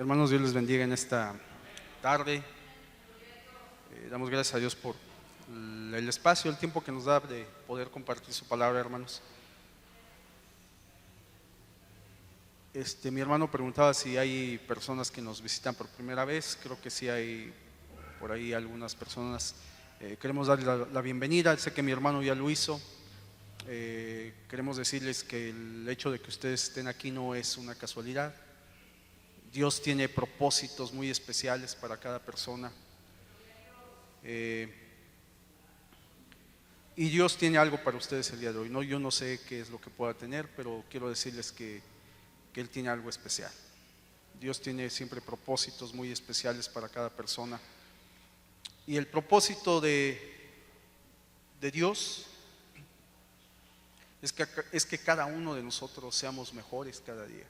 Hermanos, Dios les bendiga en esta tarde. Damos gracias a Dios por el espacio, el tiempo que nos da de poder compartir su palabra, hermanos. Mi hermano preguntaba si hay personas que nos visitan por primera vez. Creo que sí hay por ahí algunas personas. Queremos darles la bienvenida. Sé que mi hermano ya lo hizo. Queremos decirles que el hecho de que ustedes estén aquí no es una casualidad. Dios tiene propósitos muy especiales para cada persona. Y Dios tiene algo para ustedes el día de hoy. No, yo no sé qué es lo que pueda tener, pero quiero decirles que Él tiene algo especial. Dios tiene siempre propósitos muy especiales para cada persona. Y el propósito de Dios es que cada uno de nosotros seamos mejores cada día.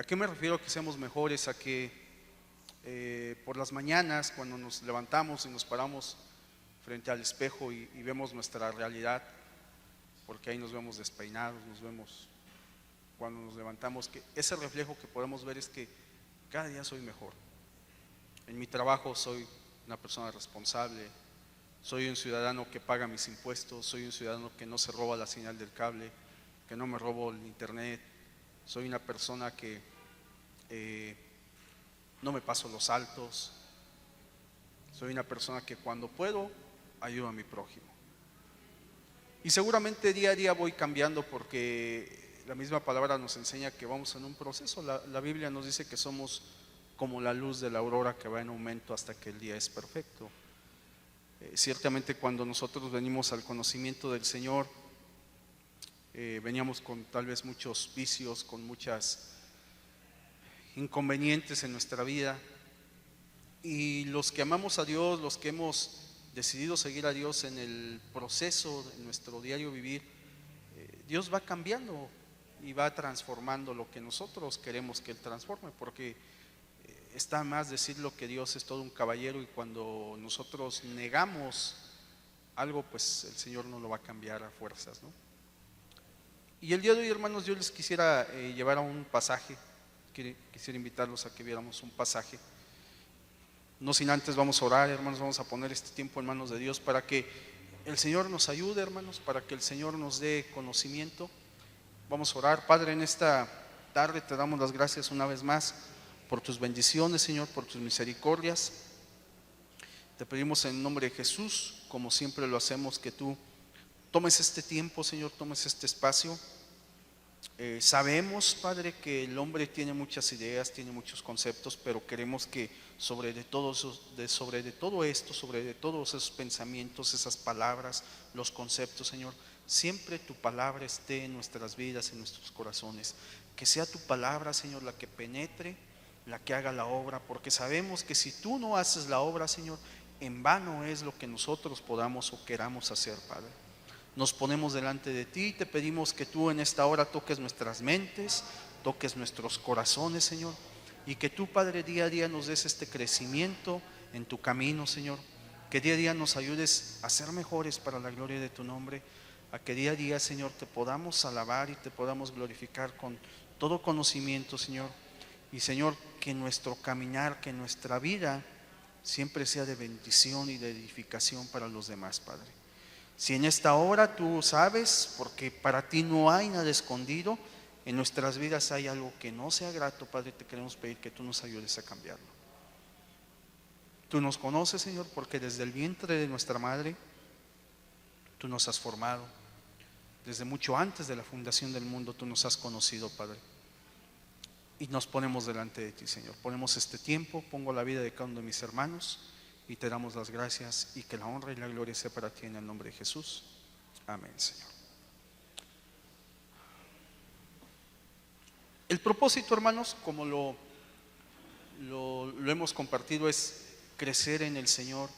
¿A qué me refiero que seamos mejores? A que por las mañanas, cuando nos levantamos y nos paramos frente al espejo y vemos nuestra realidad, porque ahí nos vemos despeinados, nos vemos cuando nos levantamos, que ese reflejo que podemos ver es que cada día soy mejor. En mi trabajo soy una persona responsable, soy un ciudadano que paga mis impuestos, soy un ciudadano que no se roba la señal del cable, que no me robo el internet. Soy una persona que no me paso los altos. Soy una persona que cuando puedo ayudo a mi prójimo. Y seguramente día a día voy cambiando, porque la misma palabra nos enseña que vamos en un proceso. La Biblia nos dice que somos como la luz de la aurora que va en aumento hasta que el día es perfecto. Ciertamente cuando nosotros venimos al conocimiento del Señor, veníamos con tal vez muchos vicios, con muchas inconvenientes en nuestra vida, y los que amamos a Dios, los que hemos decidido seguir a Dios en el proceso de nuestro diario vivir, Dios va cambiando y va transformando lo que nosotros queremos que Él transforme, porque está más decirlo que Dios es todo un caballero, y cuando nosotros negamos algo, pues el Señor no lo va a cambiar a fuerzas, ¿no? Y el día de hoy, hermanos, yo les quisiera llevar a un pasaje. Quisiera invitarlos a que viéramos un pasaje. No sin antes vamos a orar, hermanos. Vamos a poner este tiempo en manos de Dios para que el Señor nos ayude, hermanos, para que el Señor nos dé conocimiento. Vamos a orar. Padre, en esta tarde te damos las gracias una vez más por tus bendiciones, Señor, por tus misericordias. Te pedimos en nombre de Jesús, como siempre lo hacemos, que tú tomes este tiempo, Señor, tomes este espacio. Sabemos, Padre, que el hombre tiene muchas ideas, tiene muchos conceptos, pero queremos que sobre de todo todos esos pensamientos, esas palabras, los conceptos, Señor, siempre tu palabra esté en nuestras vidas, en nuestros corazones. Que sea tu palabra, Señor, la que penetre, la que haga la obra, porque sabemos que si tú no haces la obra, Señor, en vano es lo que nosotros podamos o queramos hacer, Padre. Nos ponemos delante de ti y te pedimos que tú en esta hora toques nuestras mentes, toques nuestros corazones, Señor, y que tú, Padre, día a día nos des este crecimiento en tu camino, Señor. Que día a día nos ayudes a ser mejores para la gloria de tu nombre, a que día a día, Señor, te podamos alabar y te podamos glorificar con todo conocimiento, Señor. Y, Señor, que nuestro caminar, que nuestra vida siempre sea de bendición y de edificación para los demás, Padre. Si en esta hora tú sabes, porque para ti no hay nada escondido, en nuestras vidas hay algo que no sea grato, Padre, te queremos pedir que tú nos ayudes a cambiarlo. Tú nos conoces, Señor, porque desde el vientre de nuestra madre tú nos has formado. Desde mucho antes de la fundación del mundo tú nos has conocido, Padre. Y nos ponemos delante de ti, Señor. Ponemos este tiempo, pongo la vida de cada uno de mis hermanos y te damos las gracias, y que la honra y la gloria sea para ti en el nombre de Jesús. Amén, Señor. El propósito, hermanos, como lo hemos compartido, es crecer en el Señor.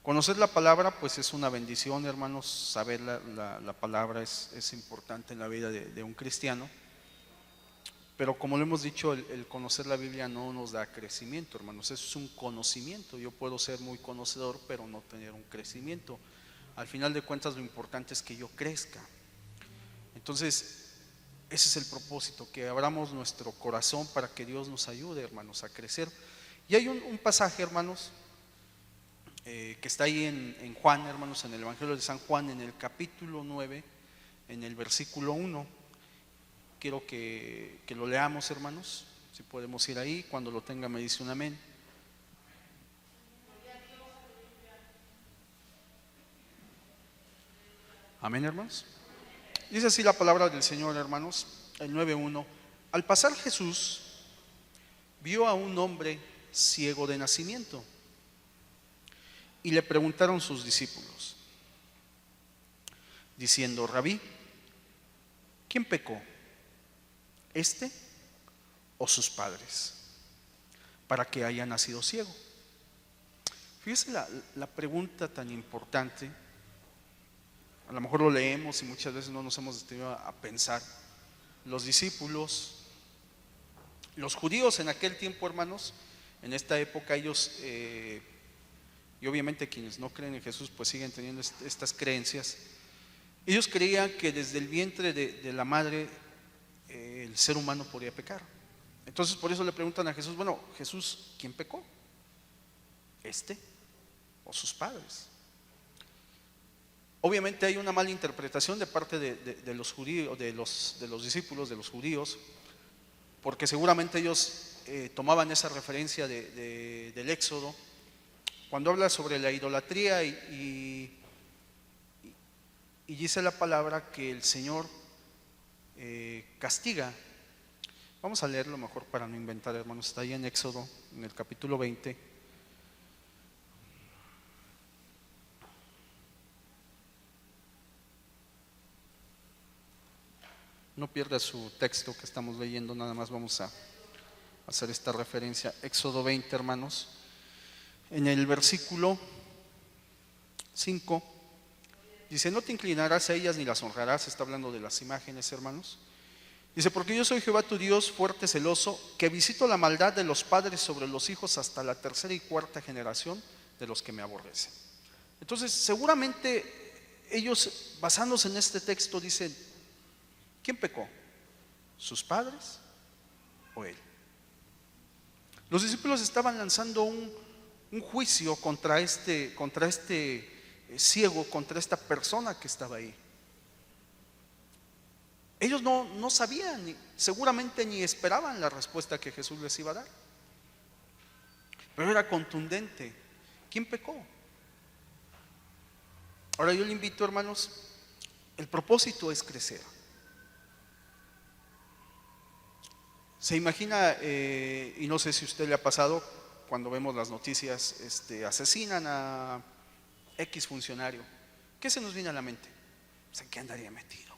Conocer la palabra, pues es una bendición, hermanos. Saber la palabra es importante en la vida de un cristiano. Pero como lo hemos dicho, el conocer la Biblia no nos da crecimiento, hermanos. Eso es un conocimiento. Yo puedo ser muy conocedor, pero no tener un crecimiento. Al final de cuentas, lo importante es que yo crezca. Entonces, ese es el propósito, que abramos nuestro corazón para que Dios nos ayude, hermanos, a crecer. Y hay un pasaje, hermanos, que está ahí en Juan, hermanos, en el Evangelio de San Juan, en el capítulo 9, en el versículo 1. Quiero que lo leamos, hermanos. Si podemos ir ahí, cuando lo tenga me dice un amén. Amén, hermanos. Dice así la palabra del Señor, hermanos, el 9:1. Al pasar Jesús vio a un hombre ciego de nacimiento y le preguntaron sus discípulos, diciendo: Rabí, ¿quién pecó, este o sus padres, para que haya nacido ciego? Fíjese la pregunta tan importante. A lo mejor lo leemos y muchas veces no nos hemos detenido a pensar. Los discípulos, los judíos en aquel tiempo, hermanos, en esta época ellos, y obviamente quienes no creen en Jesús pues siguen teniendo estas creencias. Ellos creían que desde el vientre de la madre el ser humano podía pecar. Entonces por eso le preguntan a Jesús: bueno, Jesús, ¿quién pecó? ¿Este o sus padres? Obviamente hay una mala interpretación de parte de los judíos, de los discípulos, de los judíos, porque seguramente ellos tomaban esa referencia del Éxodo, cuando habla sobre la idolatría y dice la palabra que el Señor castiga. Vamos a leerlo mejor para no inventar, hermanos. Está ahí en Éxodo, en el capítulo 20. No pierda su texto que estamos leyendo, nada más vamos a hacer esta referencia. Éxodo 20, hermanos. En el versículo 5 dice: no te inclinarás a ellas ni las honrarás. Está hablando de las imágenes, hermanos. Dice: porque yo soy Jehová tu Dios, fuerte, celoso, que visito la maldad de los padres sobre los hijos hasta la tercera y cuarta generación de los que me aborrecen. Entonces seguramente ellos, basándose en este texto, dicen: ¿quién pecó? ¿Sus padres o él? Los discípulos estaban lanzando un juicio contra este ciego, contra esta persona que estaba ahí. Ellos no sabían, seguramente ni esperaban la respuesta que Jesús les iba a dar, pero era contundente. ¿Quién pecó? Ahora yo le invito, hermanos, el propósito es crecer. Se imagina, y no sé si a usted le ha pasado, cuando vemos las noticias, asesinan a X funcionario. ¿Qué se nos viene a la mente? ¿En qué andaría metido?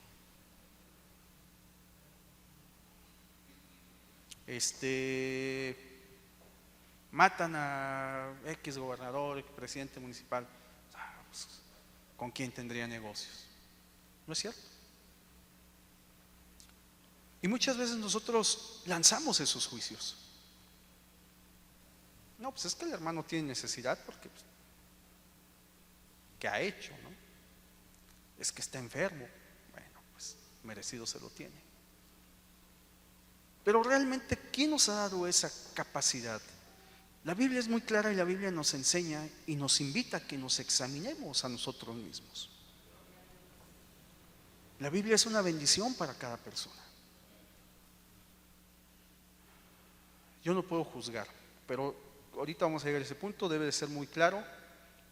Matan a X gobernador, presidente municipal. Pues, ¿con quién tendría negocios? ¿No es cierto? Y muchas veces nosotros lanzamos esos juicios. No, pues es que el hermano tiene necesidad porque pues, ¿qué ha hecho? ¿No? Es que está enfermo. Bueno, pues merecido se lo tiene. Pero realmente, ¿quién nos ha dado esa capacidad? La Biblia es muy clara y la Biblia nos enseña y nos invita a que nos examinemos a nosotros mismos. La Biblia es una bendición para cada persona. Yo no puedo juzgar, pero ahorita vamos a llegar a ese punto. Debe de ser muy claro,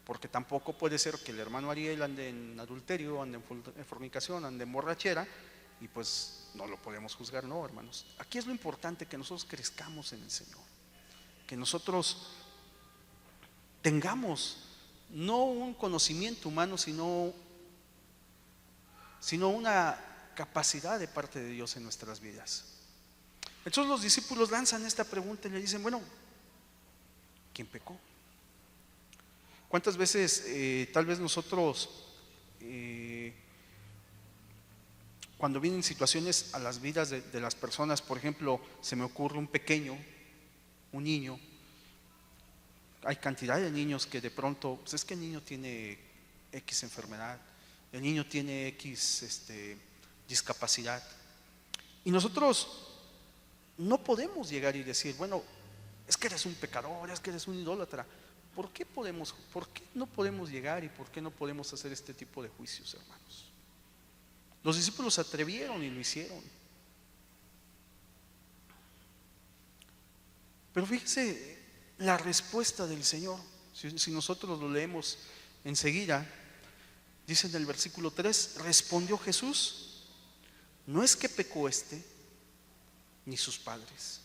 porque tampoco puede ser que el hermano Ariel ande en adulterio, ande en fornicación, ande en borrachera, y pues no lo podemos juzgar. No, hermanos, aquí es lo importante, que nosotros crezcamos en el Señor, que nosotros tengamos no un conocimiento humano, sino una capacidad de parte de Dios en nuestras vidas. Entonces los discípulos lanzan esta pregunta y le dicen: bueno, ¿quién pecó? ¿Cuántas veces tal vez nosotros cuando vienen situaciones a las vidas de las personas, por ejemplo, se me ocurre un pequeño, un niño, hay cantidad de niños que de pronto, pues es que el niño tiene X enfermedad, el niño tiene X discapacidad, Y nosotros no podemos llegar y decir, bueno, es que eres un pecador, es que eres un idólatra. ¿Por qué no podemos llegar y por qué no podemos hacer este tipo de juicios, hermanos? Los discípulos se atrevieron y lo hicieron. Pero fíjese la respuesta del Señor. Si nosotros lo leemos enseguida, dice en el versículo 3, respondió Jesús: no es que pecó ni sus padres,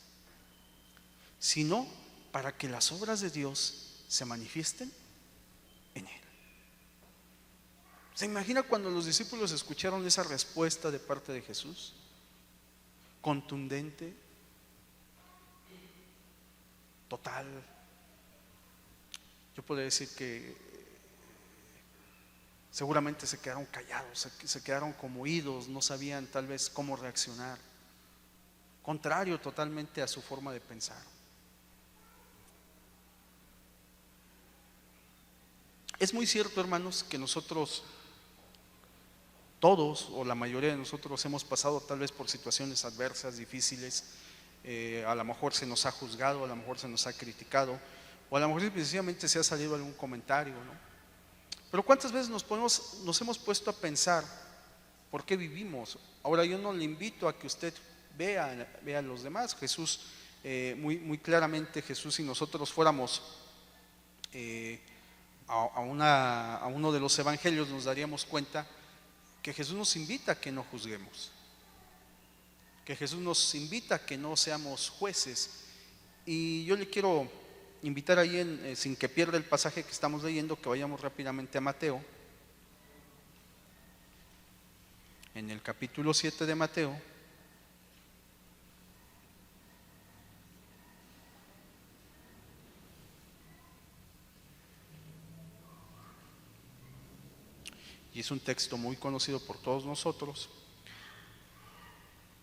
sino para que las obras de Dios se manifiesten en él. ¿Se imagina cuando los discípulos escucharon esa respuesta de parte de Jesús? Contundente, total. Yo podría decir que seguramente se quedaron callados, se quedaron como oídos, no sabían tal vez cómo reaccionar. Contrario totalmente a su forma de pensar. Es muy cierto, hermanos, que nosotros, todos o la mayoría de nosotros, hemos pasado tal vez por situaciones adversas, difíciles. A lo mejor se nos ha juzgado, a lo mejor se nos ha criticado, o a lo mejor precisamente se ha salido algún comentario, ¿no? Pero ¿cuántas veces nos hemos puesto a pensar por qué vivimos? Ahora, yo no le invito a que usted vea a los demás. Jesús, muy claramente, Jesús, si nosotros fuéramos a uno de los evangelios, nos daríamos cuenta que Jesús nos invita a que no juzguemos, que Jesús nos invita a que no seamos jueces. Y yo le quiero invitar ahí, sin que pierda el pasaje que estamos leyendo, que vayamos rápidamente a Mateo, en el capítulo 7 de Mateo. Y es un texto muy conocido por todos nosotros.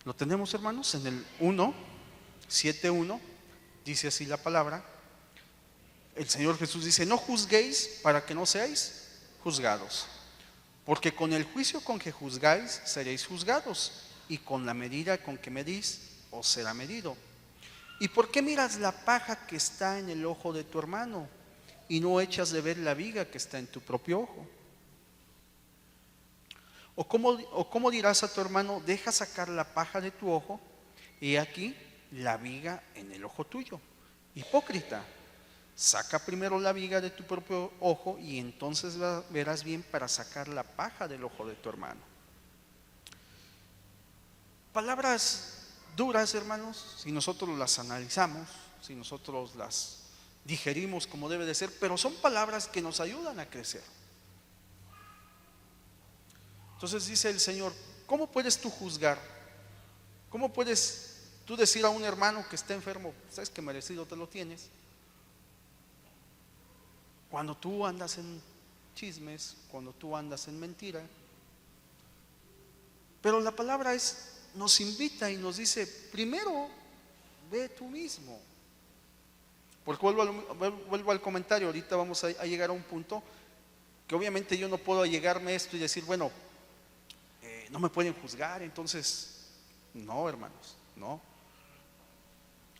¿Lo tenemos, hermanos? En el 7:1 dice así la palabra. El Señor Jesús dice: no juzguéis para que no seáis juzgados, porque con el juicio con que juzgáis seréis juzgados, y con la medida con que medís os será medido. ¿Y por qué miras la paja que está en el ojo de tu hermano y no echas de ver la viga que está en tu propio ojo? ¿O cómo dirás a tu hermano: deja sacar la paja de tu ojo, y aquí la viga en el ojo tuyo? Hipócrita, saca primero la viga de tu propio ojo, y entonces verás bien para sacar la paja del ojo de tu hermano. Palabras duras, hermanos, si nosotros las analizamos, si nosotros las digerimos como debe de ser, pero son palabras que nos ayudan a crecer. Entonces dice el Señor: ¿cómo puedes tú juzgar? ¿Cómo puedes tú decir a un hermano que está enfermo: sabes que merecido te lo tienes, cuando tú andas en chismes, cuando tú andas en mentira? Pero la palabra nos invita y nos dice: primero ve tú mismo. Porque vuelvo al comentario. Ahorita vamos a llegar a un punto que obviamente yo no puedo llegarme a esto y decir, bueno, no me pueden juzgar, entonces no, hermanos, no.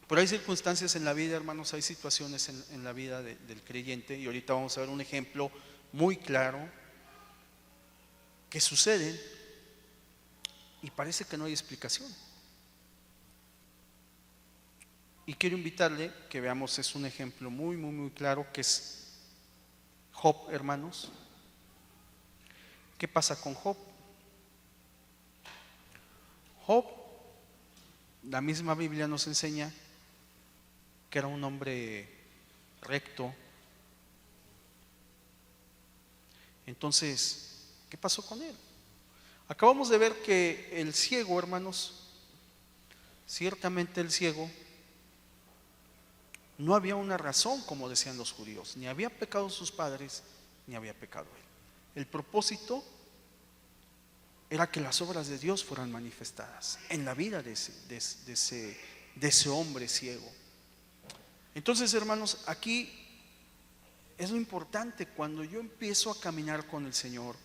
Pero hay circunstancias en la vida, hermanos, hay situaciones en la vida del creyente, y ahorita vamos a ver un ejemplo muy claro que suceden y parece que no hay explicación. Y quiero invitarle que veamos, es un ejemplo muy, muy, muy claro, que es Job, hermanos. ¿Qué pasa con Job? Job, la misma Biblia nos enseña que era un hombre recto. Entonces, ¿qué pasó con él? Acabamos de ver que el ciego, hermanos, ciertamente el ciego, no había una razón, como decían los judíos, ni había pecado sus padres, ni había pecado él. El propósito era que las obras de Dios fueran manifestadas en la vida de ese hombre ciego. Entonces, hermanos, aquí es lo importante. Cuando yo empiezo a caminar con el Señor,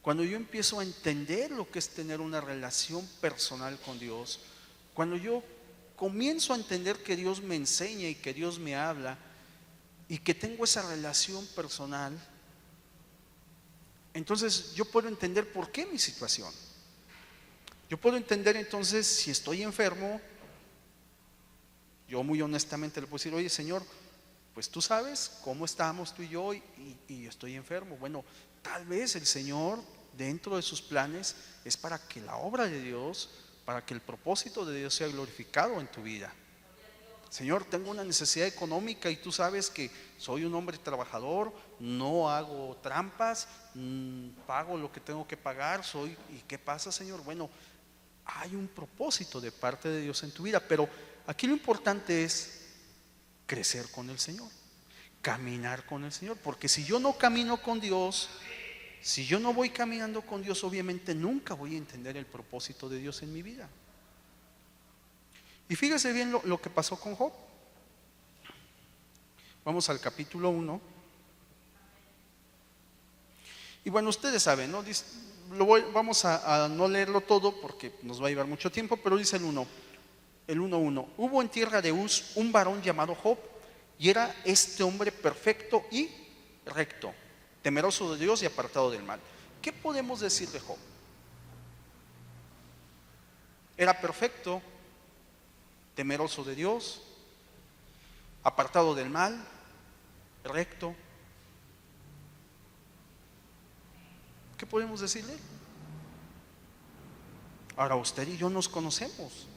cuando yo empiezo a entender lo que es tener una relación personal con Dios, cuando yo comienzo a entender que Dios me enseña y que Dios me habla y que tengo esa relación personal, entonces yo puedo entender por qué mi situación. Yo puedo entender entonces si estoy enfermo. Yo muy honestamente le puedo decir: oye, Señor, pues tú sabes cómo estamos tú y yo, y estoy enfermo. Bueno, tal vez el Señor, dentro de sus planes, es para que la obra de Dios, para que el propósito de Dios sea glorificado en tu vida. Señor, tengo una necesidad económica y tú sabes que soy un hombre trabajador, no hago trampas, pago lo que tengo que pagar, ¿y qué pasa, Señor? Bueno, hay un propósito de parte de Dios en tu vida, pero aquí lo importante es crecer con el Señor, caminar con el Señor, porque si yo no camino con Dios, si yo no voy caminando con Dios, obviamente nunca voy a entender el propósito de Dios en mi vida. Y fíjese bien lo que pasó con Job. Vamos al capítulo 1. Y bueno, ustedes saben, ¿no? Vamos a no leerlo todo porque nos va a llevar mucho tiempo, pero dice el 1:1. Hubo en tierra de Uz un varón llamado Job, y era este hombre perfecto y recto, temeroso de Dios y apartado del mal. ¿Qué podemos decir de Job? Era perfecto, temeroso de Dios, apartado del mal, recto. ¿Qué podemos decirle? Ahora, usted y yo nos conocemos.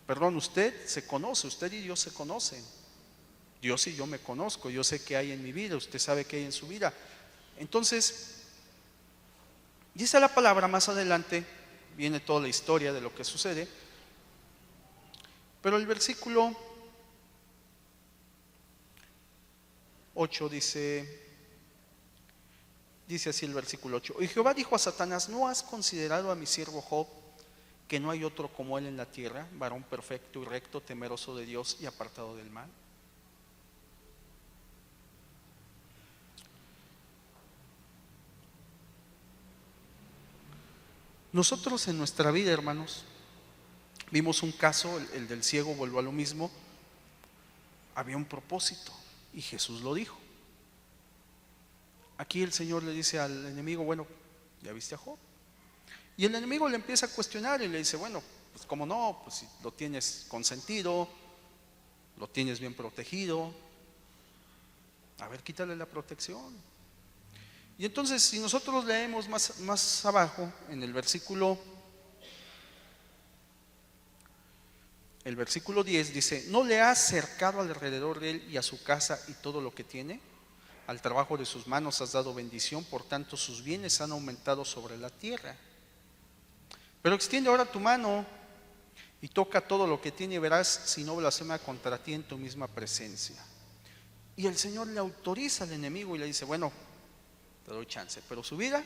Perdón, usted se conoce, usted y Dios se conocen. Dios y yo me conozco, yo sé qué hay en mi vida, usted sabe qué hay en su vida. Entonces, dice la palabra, más adelante viene toda la historia de lo que sucede, pero el versículo 8 dice así el versículo 8: y Jehová dijo a Satanás: ¿no has considerado a mi siervo Job, que no hay otro como él en la tierra, varón perfecto y recto, temeroso de Dios y apartado del mal? Nosotros en nuestra vida, hermanos, vimos un caso, el del ciego, vuelvo a lo mismo. Había un propósito y Jesús lo dijo. Aquí el Señor le dice al enemigo: bueno, ¿ya viste a Job? Y el enemigo le empieza a cuestionar y le dice: bueno, pues cómo no, pues si lo tienes consentido, lo tienes bien protegido, a ver, quítale la protección. Y entonces, si nosotros leemos más abajo, en el versículo 10 dice: ¿no le has cercado alrededor de él y a su casa y todo lo que tiene? Al trabajo de sus manos has dado bendición, por tanto sus bienes han aumentado sobre la tierra. Pero extiende ahora tu mano y toca todo lo que tiene, y verás si no blasfema contra ti en tu misma presencia. Y el Señor le autoriza al enemigo y le dice: bueno, te doy chance, pero su vida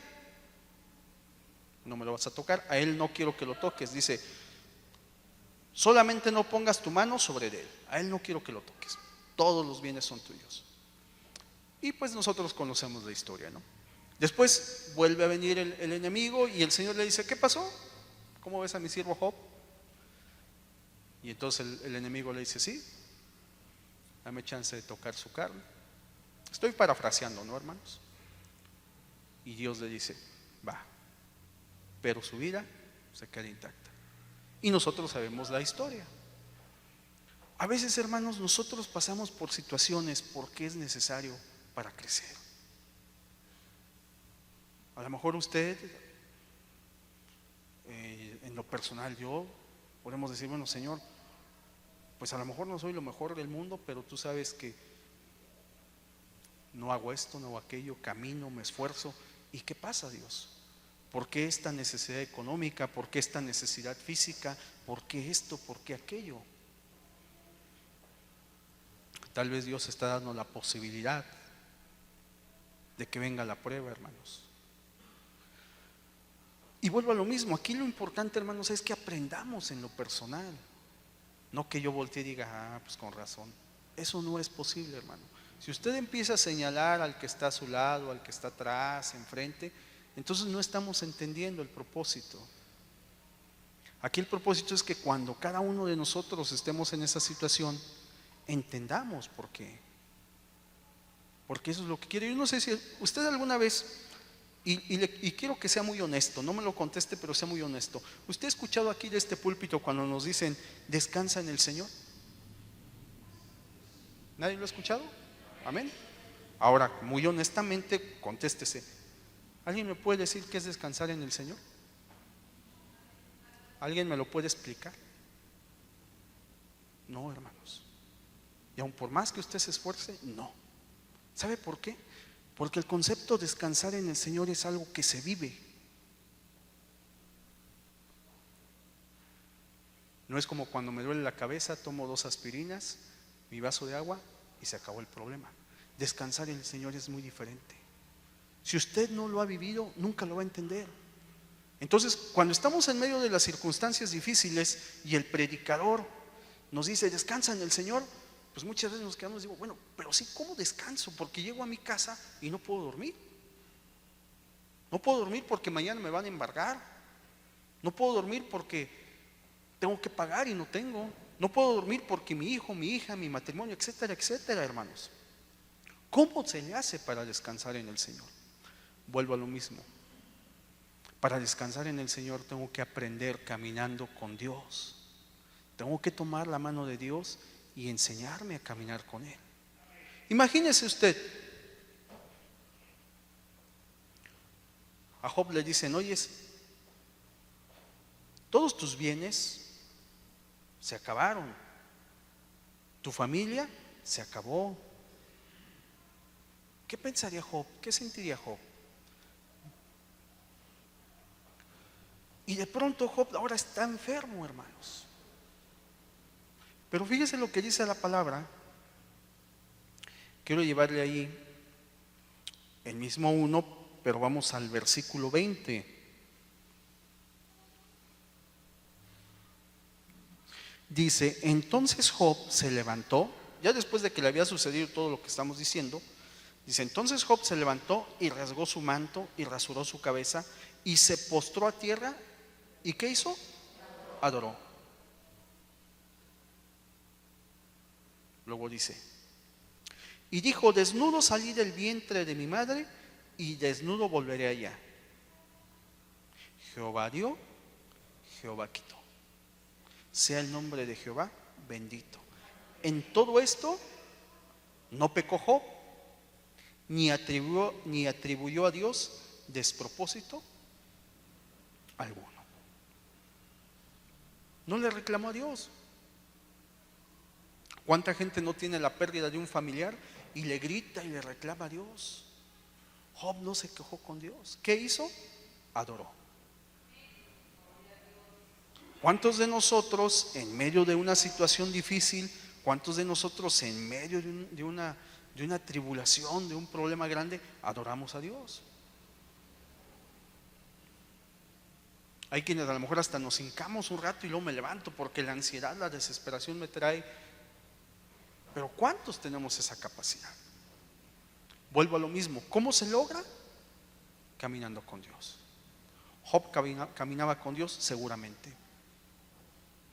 no me lo vas a tocar, a él no quiero que lo toques. Dice: solamente no pongas tu mano sobre él, a él no quiero que lo toques, todos los bienes son tuyos. Y pues nosotros conocemos la historia, ¿no? Después vuelve a venir el enemigo y el Señor le dice: ¿qué pasó? ¿Cómo ves a mi siervo Job? Y entonces el enemigo le dice: sí, dame chance de tocar su carne. Estoy parafraseando, ¿no, hermanos? Y Dios le dice: va, pero su vida se queda intacta. Y nosotros sabemos la historia. A veces, hermanos, nosotros pasamos por situaciones porque es necesario para crecer. A lo mejor usted, en lo personal, yo, podemos decir: bueno, Señor, pues a lo mejor no soy lo mejor del mundo, pero tú sabes que no hago esto, no hago aquello, camino, me esfuerzo. ¿Y qué pasa, Dios? ¿Por qué esta necesidad económica? ¿Por qué esta necesidad física? ¿Por qué esto? ¿Por qué aquello? Tal vez Dios está dando la posibilidad de que venga la prueba, hermanos. Y vuelvo a lo mismo, aquí lo importante, hermanos, es que aprendamos en lo personal. No que yo voltee y diga: pues con razón. Eso no es posible, hermano. Si usted empieza a señalar al que está a su lado, al que está atrás, enfrente, entonces no estamos entendiendo el propósito. Aquí el propósito es que cuando cada uno de nosotros estemos en esa situación, entendamos por qué. Porque eso es lo que quiere. Yo no sé si usted alguna vez, y quiero que sea muy honesto, no me lo conteste, pero sea muy honesto. ¿Usted ha escuchado aquí de este púlpito cuando nos dicen, descansa en el Señor? ¿Nadie lo ha escuchado? Amén. Ahora, muy honestamente, contéstese. ¿Alguien me puede decir qué es descansar en el Señor? ¿Alguien me lo puede explicar? No, hermanos. Y aun por más que usted se esfuerce, no. ¿Sabe por qué? Porque el concepto de descansar en el Señor es algo que se vive. No es como cuando me duele la cabeza, tomo 2 aspirinas, mi vaso de agua y se acabó el problema. Descansar en el Señor es muy diferente. Si usted no lo ha vivido, nunca lo va a entender. Entonces, cuando estamos en medio de las circunstancias difíciles y el predicador nos dice, descansa en el Señor, pues muchas veces nos quedamos y digo, bueno, pero sí, ¿cómo descanso? Porque llego a mi casa y no puedo dormir. No puedo dormir porque mañana me van a embargar. No puedo dormir porque tengo que pagar y no tengo. No puedo dormir porque mi hijo, mi hija, mi matrimonio, etcétera, etcétera, hermanos. ¿Cómo se le hace para descansar en el Señor? Vuelvo a lo mismo. Para descansar en el Señor tengo que aprender caminando con Dios. Tengo que tomar la mano de Dios y enseñarme a caminar con Él. Imagínese usted, a Job le dicen, oyes, todos tus bienes se acabaron, tu familia se acabó. ¿Qué pensaría Job? ¿Qué sentiría Job? Y de pronto Job ahora está enfermo, hermanos. Pero fíjese lo que dice la palabra. Quiero llevarle ahí el mismo 1, pero vamos al versículo 20. Dice, entonces Job se levantó, ya después de que le había sucedido todo lo que estamos diciendo, dice, entonces Job se levantó y rasgó su manto y rasuró su cabeza y se postró a tierra. ¿Y qué hizo? Adoró. Luego dice, y dijo, desnudo salí del vientre de mi madre y desnudo volveré allá. Jehová dio, Jehová quitó. Sea el nombre de Jehová bendito. En todo esto no pecó Job, ni atribuyó a Dios despropósito alguno. No le reclamó a Dios. ¿Cuánta gente no tiene la pérdida de un familiar y le grita y le reclama a Dios? Job no se quejó con Dios. ¿Qué hizo? Adoró. ¿Cuántos de nosotros en medio de una situación difícil, cuántos de nosotros en medio de una tribulación, de un problema grande, adoramos a Dios? Hay quienes a lo mejor hasta nos hincamos un rato y luego me levanto porque la ansiedad, la desesperación me trae. Pero ¿cuántos tenemos esa capacidad? Vuelvo a lo mismo. ¿Cómo se logra? Caminando con Dios. Job caminaba con Dios seguramente.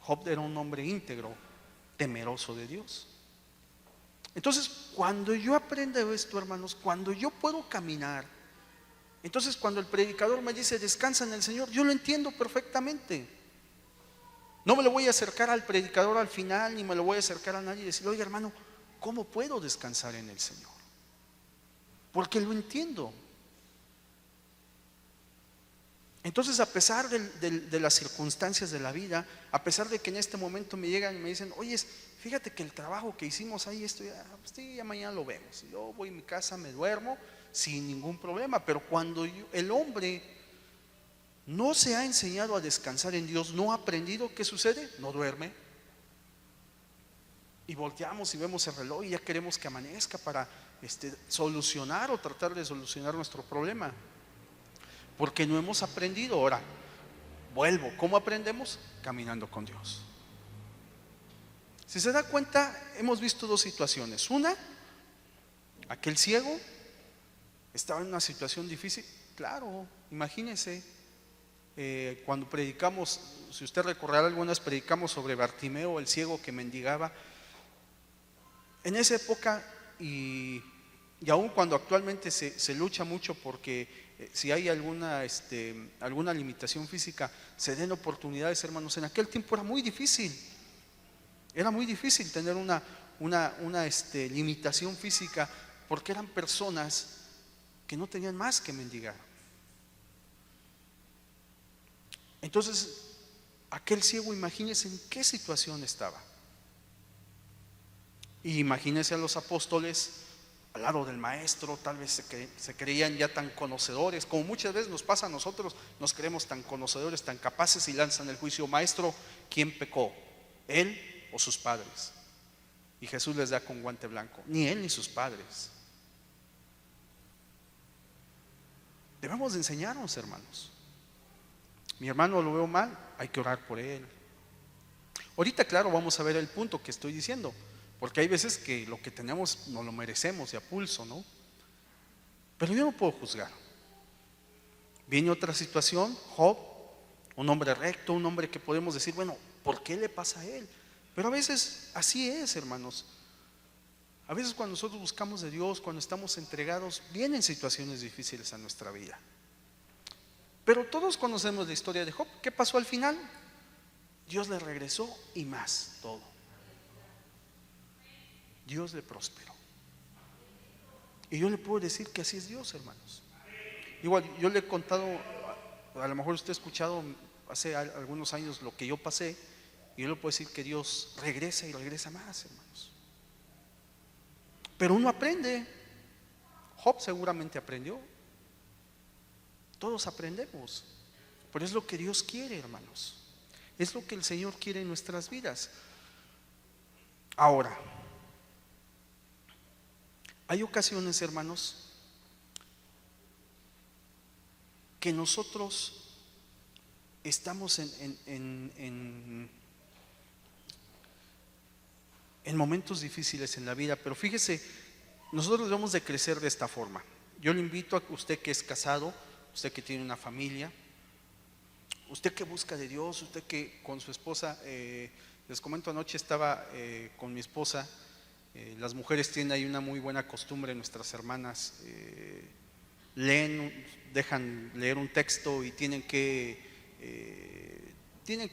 Job era un hombre íntegro, temeroso de Dios. Entonces, cuando yo aprendo esto, hermanos, cuando yo puedo caminar, entonces cuando el predicador me dice descansa en el Señor, yo lo entiendo perfectamente. No me lo voy a acercar al predicador al final, ni me lo voy a acercar a nadie y decirle, oye hermano, ¿cómo puedo descansar en el Señor? Porque lo entiendo. Entonces, a pesar de las circunstancias de la vida, a pesar de que en este momento me llegan y me dicen, oye, fíjate que el trabajo que hicimos ahí, esto ya, pues sí, ya mañana lo vemos. Yo voy a mi casa, me duermo sin ningún problema. Pero cuando el hombre no se ha enseñado a descansar en Dios, no ha aprendido, ¿qué sucede? No duerme. Y volteamos y vemos el reloj y ya queremos que amanezca para solucionar o tratar de solucionar nuestro problema. Porque no hemos aprendido. Ahora, vuelvo, ¿cómo aprendemos? Caminando con Dios. Si se da cuenta, hemos visto dos situaciones. Una, Aquel ciego estaba en una situación difícil. Claro, imagínense, cuando predicamos, si usted recordará algunas, predicamos sobre Bartimeo, el ciego que mendigaba. En esa época, y aún cuando actualmente se lucha mucho porque si hay alguna limitación física, se den oportunidades, hermanos. En aquel tiempo era muy difícil tener una limitación física, porque eran personas que no tenían más que mendigar. Entonces, aquel ciego, imagínense en qué situación estaba. Y imagínense a los apóstoles al lado del maestro. Tal vez se creían ya tan conocedores, como muchas veces nos pasa a nosotros. Nos creemos tan conocedores, tan capaces, y lanzan el juicio: maestro, ¿quién pecó? ¿Él o sus padres? Y Jesús les da con guante blanco: ni él ni sus padres. Debemos de enseñarnos, hermanos. Mi hermano lo veo mal, hay que orar por él. Ahorita, claro, vamos a ver el punto que estoy diciendo, porque hay veces que lo que tenemos no lo merecemos de a pulso, ¿no? Pero yo no puedo juzgar. Viene otra situación, Job, un hombre recto, un hombre que podemos decir, bueno, ¿por qué le pasa a él? Pero a veces así es, hermanos. A veces cuando nosotros buscamos de Dios, cuando estamos entregados, vienen situaciones difíciles a nuestra vida. Pero todos conocemos la historia de Job. ¿Qué pasó al final? Dios le regresó y más todo. Dios le prosperó. Y yo le puedo decir que así es Dios, hermanos. Igual, yo le he contado, a lo mejor usted ha escuchado hace algunos años lo que yo pasé, y yo le puedo decir que Dios regresa y regresa más, hermanos. Pero uno aprende. Job seguramente aprendió. Todos aprendemos, pero es lo que Dios quiere, hermanos. Es lo que el Señor quiere en nuestras vidas. Ahora, hay ocasiones, hermanos, que nosotros estamos en momentos difíciles en la vida, pero fíjese, nosotros debemos de crecer de esta forma. Yo le invito a usted que es casado, usted que tiene una familia, usted que busca de Dios, usted que con su esposa, les comento, anoche estaba con mi esposa. Las mujeres tienen ahí una muy buena costumbre, nuestras hermanas dejan leer un texto y tienen que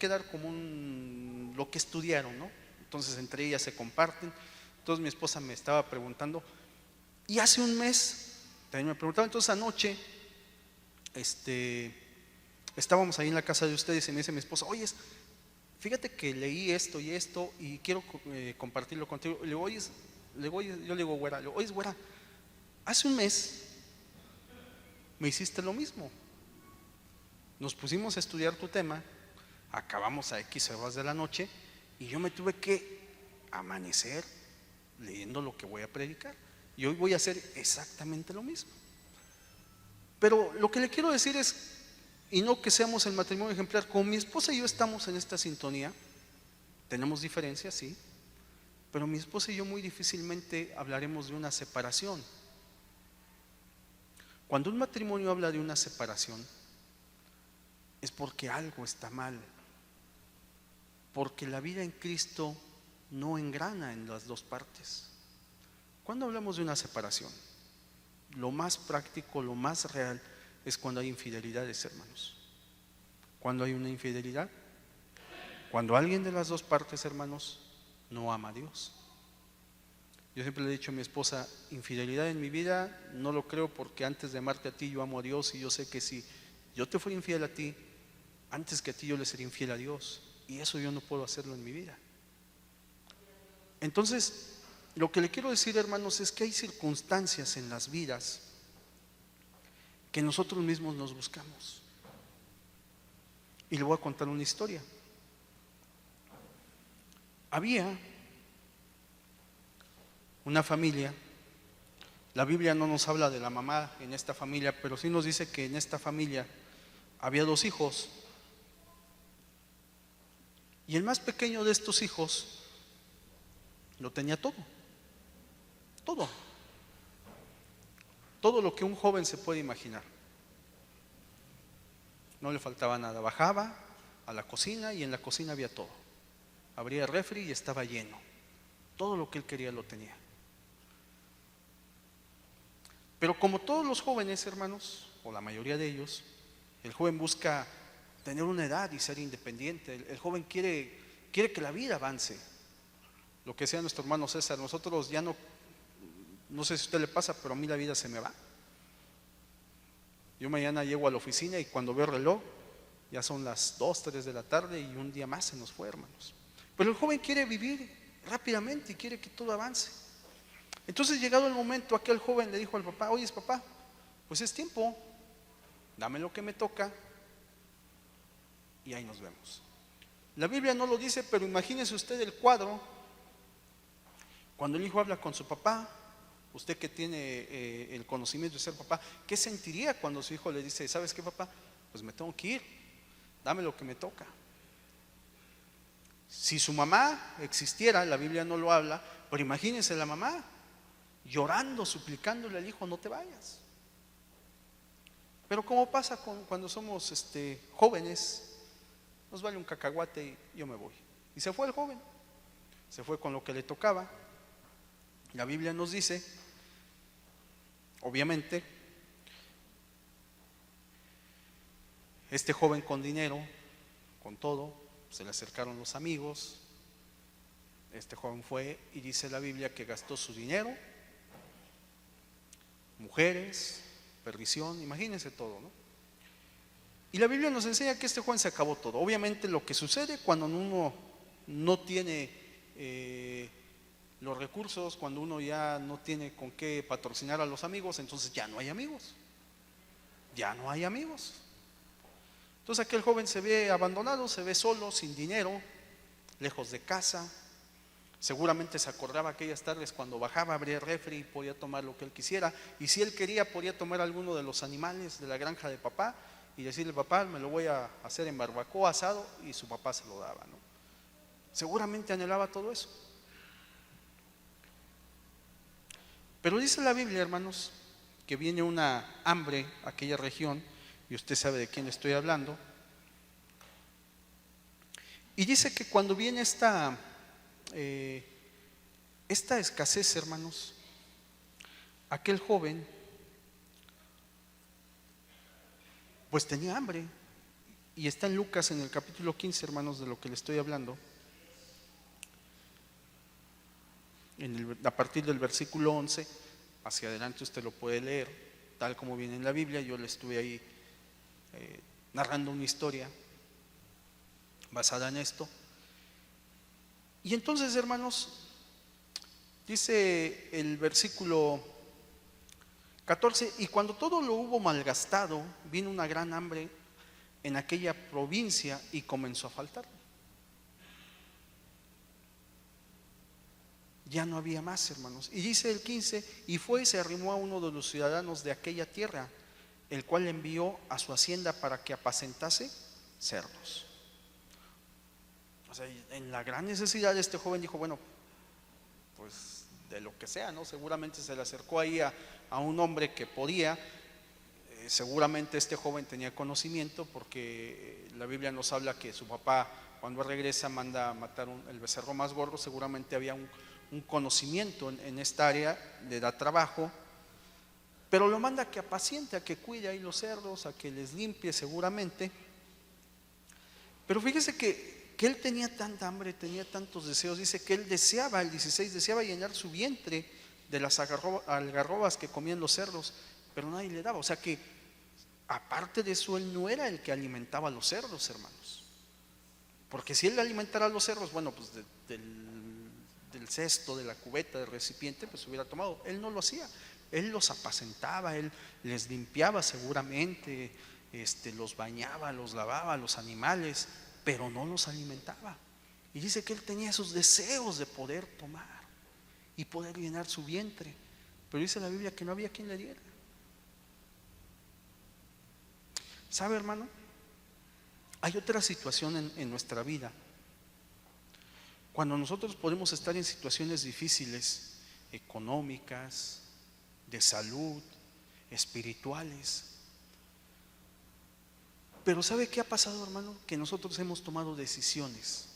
dar como lo que estudiaron, ¿no? Entonces entre ellas se comparten. Entonces mi esposa me estaba preguntando, y hace un mes también me preguntaba. Entonces anoche estábamos ahí en la casa de ustedes y me dice mi esposa: oye, fíjate que leí esto y esto y quiero compartirlo contigo. Le digo, yo le digo, güera, oye, güera, hace un mes me hiciste lo mismo. Nos pusimos a estudiar tu tema, acabamos a X horas de la noche y yo me tuve que amanecer leyendo lo que voy a predicar. Y hoy voy a hacer exactamente lo mismo. Pero lo que le quiero decir es, y no que seamos el matrimonio ejemplar, como mi esposa y yo estamos en esta sintonía, tenemos diferencias, sí, pero mi esposa y yo muy difícilmente hablaremos de una separación. Cuando un matrimonio habla de una separación, es porque algo está mal, porque la vida en Cristo no engrana en las dos partes. Cuando hablamos de una separación, lo más práctico, lo más real es cuando hay infidelidades, hermanos. Cuando hay una infidelidad, cuando alguien de las dos partes, hermanos, no ama a Dios. Yo siempre le he dicho a mi esposa: infidelidad en mi vida no lo creo, porque antes de amarte a ti yo amo a Dios, y yo sé que si yo te fui infiel a ti, antes que a ti yo le seré infiel a Dios, y eso yo no puedo hacerlo en mi vida. Entonces, lo que le quiero decir, hermanos, es que hay circunstancias en las vidas que nosotros mismos nos buscamos. Y le voy a contar una historia. Había una familia. La Biblia no nos habla de la mamá en esta familia, pero sí nos dice que en esta familia había dos hijos. Y el más pequeño de estos hijos lo tenía todo. Todo. todo lo que un joven se puede imaginar. No le faltaba nada, bajaba a la cocina y en la cocina había todo. Abría el refri y estaba lleno. Todo lo que él quería lo tenía. Pero como todos los jóvenes, hermanos, o la mayoría de ellos, el joven busca tener una edad y ser independiente. El joven quiere que la vida avance. Lo que decía nuestro hermano César, nosotros ya no sé si a usted le pasa, pero a mí la vida se me va. Yo mañana llego a la oficina y cuando veo el reloj, ya son las 2, 3 de la tarde y un día más se nos fue, hermanos. Pero el joven quiere vivir rápidamente y quiere que todo avance. Entonces, llegado el momento, aquel joven le dijo al papá: oye, papá, pues es tiempo, dame lo que me toca y ahí nos vemos. La Biblia no lo dice, pero imagínese usted el cuadro, cuando el hijo habla con su papá. Usted que tiene el conocimiento de ser papá, ¿qué sentiría cuando su hijo le dice: ¿sabes qué, papá? Pues me tengo que ir, dame lo que me toca. Si su mamá existiera, la Biblia no lo habla, pero imagínense la mamá llorando, suplicándole al hijo: no te vayas. Pero como pasa cuando somos jóvenes, nos vale un cacahuate y yo me voy. Y se fue el joven, se fue con lo que le tocaba. La Biblia nos dice, obviamente, este joven con dinero, con todo, se le acercaron los amigos. Este joven fue y dice la Biblia que gastó su dinero, mujeres, perdición, imagínense todo, ¿no? Y la Biblia nos enseña que este joven se acabó todo. Obviamente lo que sucede cuando uno no tiene los recursos, cuando uno ya no tiene con qué patrocinar a los amigos, entonces ya no hay amigos. Ya no hay amigos. Entonces aquel joven se ve abandonado, se ve solo, sin dinero, lejos de casa. Seguramente se acordaba aquellas tardes cuando bajaba, abría el refri y podía tomar lo que él quisiera. Y si él quería, podía tomar alguno de los animales de la granja de papá y decirle: papá, me lo voy a hacer en barbacoa, asado, y su papá se lo daba, ¿no? Seguramente anhelaba todo eso. Pero dice la Biblia, hermanos, que viene una hambre a aquella región, y usted sabe de quién estoy hablando. Y dice que cuando viene esta escasez, hermanos, aquel joven pues tenía hambre. Y está en Lucas, en el capítulo 15, hermanos, de lo que le estoy hablando. A partir del versículo 11 hacia adelante usted lo puede leer tal como viene en la Biblia. Yo le estuve ahí narrando una historia basada en esto. Y entonces, hermanos, dice el versículo 14: y cuando todo lo hubo malgastado, vino una gran hambre en aquella provincia y comenzó a faltar. Ya no había más, hermanos. Y dice el 15: y fue y se arrimó a uno de los ciudadanos de aquella tierra, el cual envió a su hacienda para que apacentase cerdos. O sea, en la gran necesidad, este joven dijo: bueno, pues de lo que sea, ¿no? Seguramente se le acercó ahí a un hombre que podía. Seguramente este joven tenía conocimiento, porque la Biblia nos habla que su papá, cuando regresa, manda a matar el becerro más gordo. Seguramente había un conocimiento en esta área, le da trabajo, pero lo manda a que apaciente, a que cuide ahí los cerdos, a que les limpie seguramente. Pero fíjese que él tenía tanta hambre, tenía tantos deseos. Dice que él deseaba, el 16, deseaba llenar su vientre de las algarrobas que comían los cerdos, pero nadie le daba. O sea que aparte de eso, él no era el que alimentaba a los cerdos, hermanos. Porque si él alimentara a los cerdos, bueno, pues del cesto, de la cubeta, del recipiente, pues hubiera tomado. Él no lo hacía. Él los apacentaba, él les limpiaba seguramente, los bañaba, los lavaba a los animales, pero no los alimentaba. Y dice que él tenía esos deseos de poder tomar y poder llenar su vientre, pero dice la Biblia que no había quien le diera. ¿Sabe, hermano? Hay otra situación en nuestra vida. Cuando nosotros podemos estar en situaciones difíciles, económicas, de salud, espirituales. Pero ¿sabe qué ha pasado, hermano? Que nosotros hemos tomado decisiones.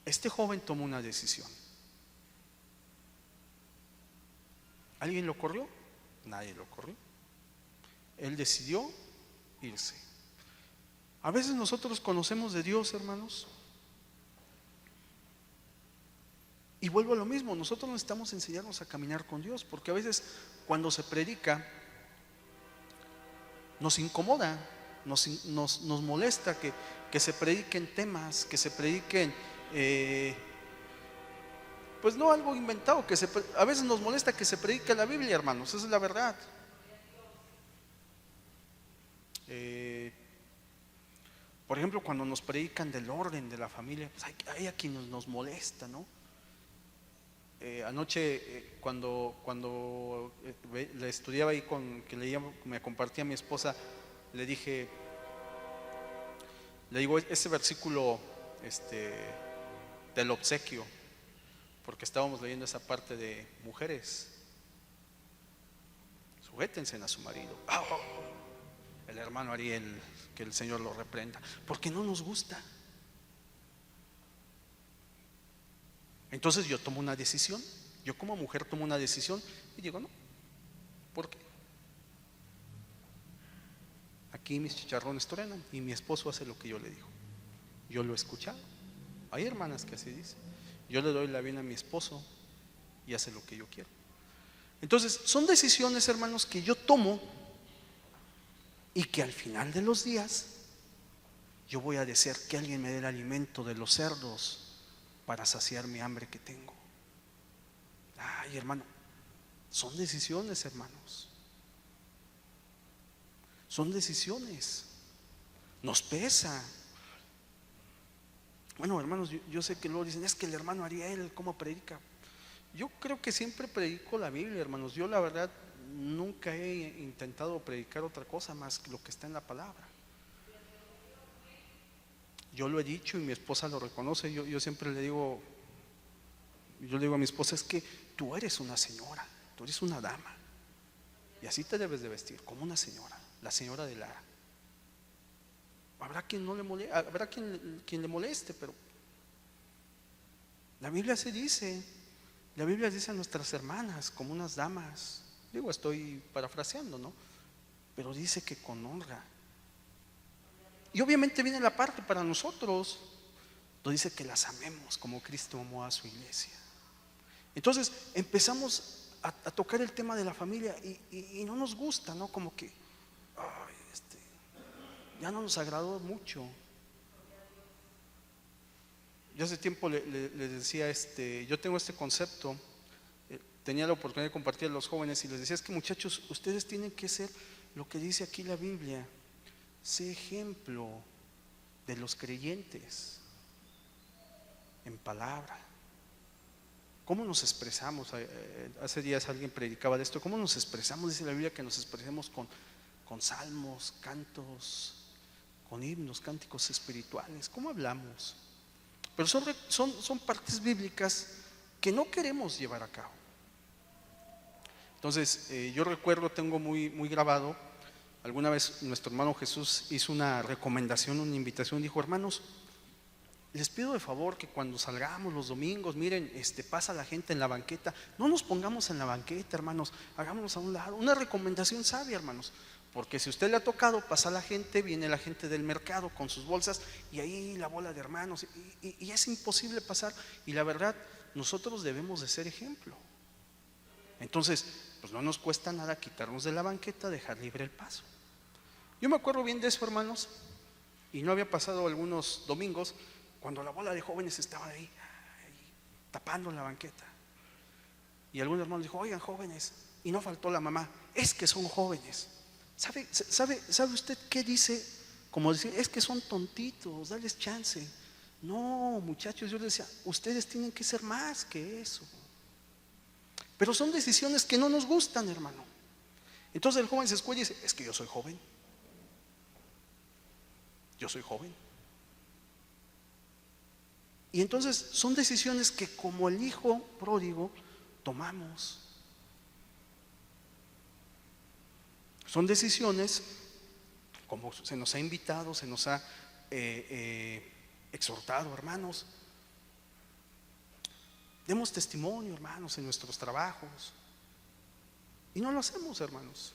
Este joven tomó una decisión. ¿Alguien lo corrió? Nadie lo corrió. Él decidió irse. A veces nosotros conocemos de Dios, hermanos, y vuelvo a lo mismo, nosotros necesitamos enseñarnos a caminar con Dios, porque a veces cuando se predica nos incomoda, nos molesta que se prediquen temas, que se prediquen, pues no algo inventado, a veces nos molesta que se predique la Biblia, hermanos, esa es la verdad. Por ejemplo, cuando nos predican del orden de la familia, pues hay a quienes nos molesta, ¿no? Anoche cuando le estudiaba ahí que leía, me compartía mi esposa, le digo ese versículo del obsequio, porque estábamos leyendo esa parte de mujeres, sujétense a su marido. El hermano Ariel, que el Señor lo reprenda, porque no nos gusta. Entonces yo tomo una decisión, yo como mujer tomo una decisión y digo no, ¿por qué? Aquí mis chicharrones truenan y mi esposo hace lo que yo le digo. Yo lo he escuchado, hay hermanas que así dicen, yo le doy la bien a mi esposo y hace lo que yo quiero. Entonces son decisiones, hermanos, que yo tomo y que al final de los días yo voy a desear que alguien me dé el alimento de los cerdos para saciar mi hambre que tengo. Ay, hermano, son decisiones, hermanos. Son decisiones. Nos pesa. Bueno, hermanos, yo sé que luego dicen, es que el hermano Ariel, ¿cómo predica? Yo creo que siempre predico la Biblia, hermanos. Yo la verdad nunca he intentado predicar otra cosa más que lo que está en la palabra. Yo lo he dicho y mi esposa lo reconoce. Yo siempre le digo, yo le digo a mi esposa, es que tú eres una señora, tú eres una dama, y así te debes de vestir, como una señora, la señora de Lara. Habrá quien no le moleste, habrá quien le moleste, pero la Biblia se dice, la Biblia dice a nuestras hermanas como unas damas. Digo, estoy parafraseando, ¿no? Pero dice que con honra. Y obviamente viene la parte para nosotros, donde dice que las amemos como Cristo amó a su iglesia. Entonces empezamos a tocar el tema de la familia y no nos gusta, ¿no? Como que ya no nos agradó mucho. Yo hace tiempo le decía, yo tengo este concepto, tenía la oportunidad de compartir a los jóvenes y les decía, es que muchachos, ustedes tienen que ser lo que dice aquí la Biblia, sé ejemplo de los creyentes en palabra. ¿Cómo nos expresamos? Hace días alguien predicaba de esto. ¿Cómo nos expresamos? Dice la Biblia que nos expresemos con salmos, cantos, con himnos, cánticos espirituales. ¿Cómo hablamos? Pero son partes bíblicas que no queremos llevar a cabo. Entonces, yo recuerdo, tengo muy grabado, alguna vez nuestro hermano Jesús hizo una recomendación, una invitación, dijo, hermanos, les pido de favor que cuando salgamos los domingos, miren, pasa la gente en la banqueta, no nos pongamos en la banqueta, hermanos, hagámonos a un lado. Una recomendación sabia, hermanos, porque si a usted le ha tocado pasar la gente, viene la gente del mercado con sus bolsas y ahí la bola de hermanos y es imposible pasar, y la verdad, nosotros debemos de ser ejemplo. Entonces, pues no nos cuesta nada quitarnos de la banqueta, dejar libre el paso. Yo me acuerdo bien de eso, hermanos, y no había pasado algunos domingos cuando la bola de jóvenes estaba ahí tapando la banqueta. Y algún hermano dijo, oigan, jóvenes, y no faltó la mamá, es que son jóvenes. ¿Sabe usted qué dice? Como decir, es que son tontitos, dales chance. No, muchachos, yo les decía, ustedes tienen que ser más que eso. Pero son decisiones que no nos gustan, hermano. Entonces el joven se escucha y dice, es que yo soy joven. Yo soy joven. Y entonces son decisiones que como el hijo pródigo tomamos. Son decisiones, como se nos ha invitado, se nos ha exhortado, hermanos. Demos testimonio, hermanos, en nuestros trabajos. Y no lo hacemos, hermanos.